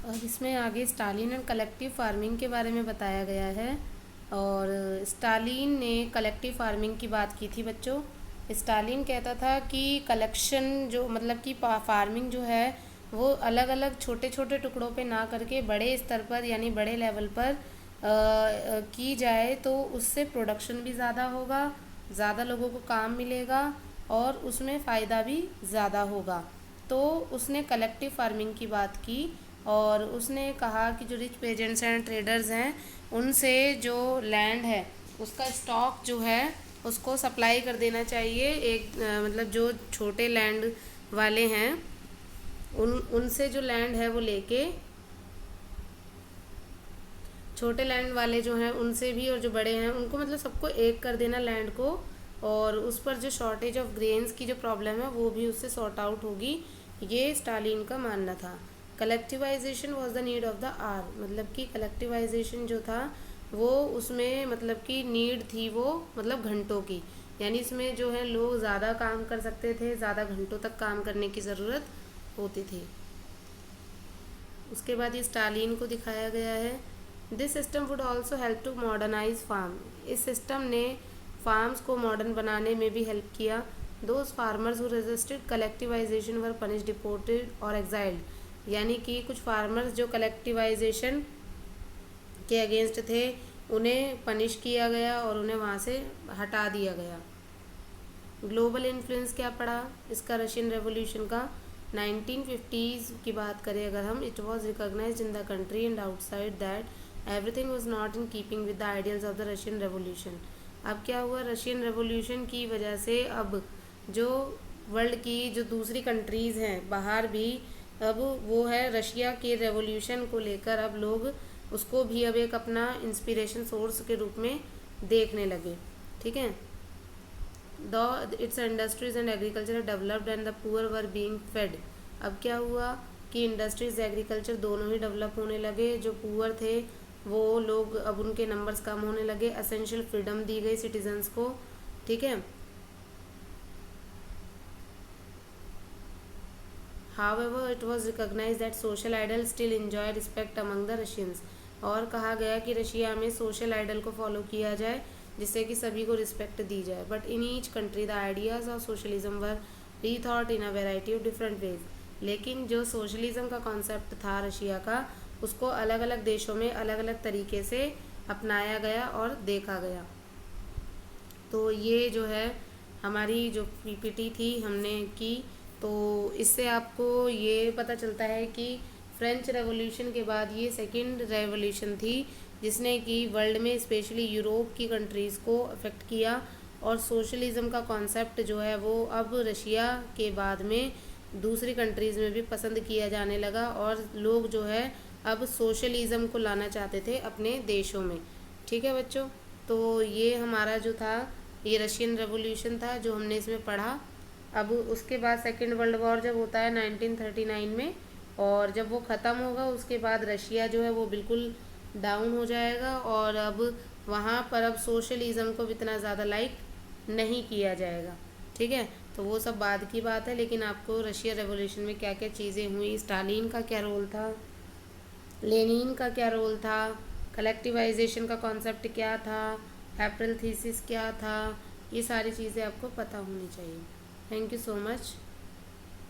और इसमें आगे स्टालिन एंड कलेक्टिव फार्मिंग के बारे में बताया गया है। और स्टालिन ने कलेक्टिव फार्मिंग की बात की थी बच्चों। स्टालिन कहता था कि कलेक्शन जो मतलब कि फार्मिंग जो है वो अलग अलग छोटे छोटे टुकड़ों पे ना करके बड़े स्तर पर यानी बड़े लेवल पर की जाए तो उससे प्रोडक्शन भी ज़्यादा होगा, ज़्यादा लोगों को काम मिलेगा और उसमें फ़ायदा भी ज़्यादा होगा। तो उसने कलेक्टिव फार्मिंग की बात की और उसने कहा कि जो रिच पेजेंट्स एंड ट्रेडर्स हैं उनसे जो लैंड है उसका स्टॉक जो है उसको सप्लाई कर देना चाहिए। एक मतलब जो छोटे लैंड वाले हैं उनसे जो लैंड है वो लेके, छोटे लैंड वाले जो हैं उनसे भी और जो बड़े हैं उनको मतलब सबको एक कर देना लैंड को। और उस पर जो शॉर्टेज ऑफ ग्रेन्स की जो प्रॉब्लम है वो भी उससे सॉर्ट आउट होगी, ये स्टालिन का मानना था। Collectivisation was the need of the hour, मतलब कि कलेक्टिवाइजेशन जो था वो उसमें मतलब कि नीड थी वो मतलब घंटों की, यानी इसमें जो है लोग ज़्यादा काम कर सकते थे, ज़्यादा घंटों तक काम करने की ज़रूरत होती थी। उसके बाद ये स्टालिन को दिखाया गया है। This system would also help to modernise farm, इस सिस्टम ने फार्म्स को मॉडर्न बनाने में भी हेल्प किया। Those farmers who resisted collectivisation were punish, deported और एग्जाइल्ड, यानी कि कुछ फार्मर्स जो कलेक्टिवाइजेशन के अगेंस्ट थे उन्हें पनिश किया गया और उन्हें वहाँ से हटा दिया गया। ग्लोबल इन्फ्लुएंस क्या पड़ा इसका रशियन रेवोल्यूशन का। 1950s की बात करें अगर हम, it was recognised in the country and outside that everything was not in keeping with the ideals of the Russian revolution. अब क्या हुआ, रशियन रेवोल्यूशन की वजह से अब जो वर्ल्ड की जो दूसरी कंट्रीज़ हैं बाहर भी, अब वो है रशिया के रेवोल्यूशन को लेकर अब लोग उसको भी अब एक अपना इंस्पिरेशन सोर्स के रूप में देखने लगे। ठीक है, its industries and agriculture developed and the poor were being fed। अब क्या हुआ कि इंडस्ट्रीज एग्रीकल्चर दोनों ही डेवलप होने लगे, जो पुअर थे वो लोग अब उनके नंबर्स कम होने लगे, एसेंशियल फ्रीडम दी गई सिटीजन्स को। ठीक है, however it was recognized that social ideals still enjoy respect among the Russians। और कहा गया कि रशिया में सोशल आइडल को फॉलो किया जाए जिससे कि सभी को रिस्पेक्ट दी जाए। But in each country the ideas of socialism were rethought in a variety of different ways. लेकिन जो सोशलिज्म का कॉन्सेप्ट था रशिया का उसको अलग अलग देशों में अलग अलग तरीके से अपनाया गया और देखा गया। तो ये जो है हमारी जो पीपीटी थी हमने की, तो इससे आपको ये पता चलता है कि फ्रेंच रेवोल्यूशन के बाद ये सेकंड रेवोल्यूशन थी जिसने कि वर्ल्ड में स्पेशली यूरोप की कंट्रीज़ को अफेक्ट किया। और सोशलिज़म का कॉन्सेप्ट जो है वो अब रशिया के बाद में दूसरी कंट्रीज़ में भी पसंद किया जाने लगा और लोग जो है अब सोशलिज़म को लाना चाहते थे अपने देशों में। ठीक है बच्चों, तो ये हमारा जो था ये रशियन रेवोल्यूशन था जो हमने इसमें पढ़ा। अब उसके बाद सेकेंड वर्ल्ड वॉर जब होता है 1939 में, और जब वो ख़त्म होगा उसके बाद रशिया जो है वो बिल्कुल डाउन हो जाएगा और अब वहाँ पर अब सोशलिज़म को इतना ज़्यादा लाइक नहीं किया जाएगा। ठीक है, तो वो सब बाद की बात है, लेकिन आपको रशिया रेवोल्यूशन में क्या क्या चीज़ें हुई, स्टालिन का क्या रोल था, लेनिन का क्या रोल था, कलेक्टिवाइजेशन का कॉन्सेप्ट क्या था, एप्रल थीसिस क्या था, ये सारी चीज़ें आपको पता होनी चाहिए। Thank you so much.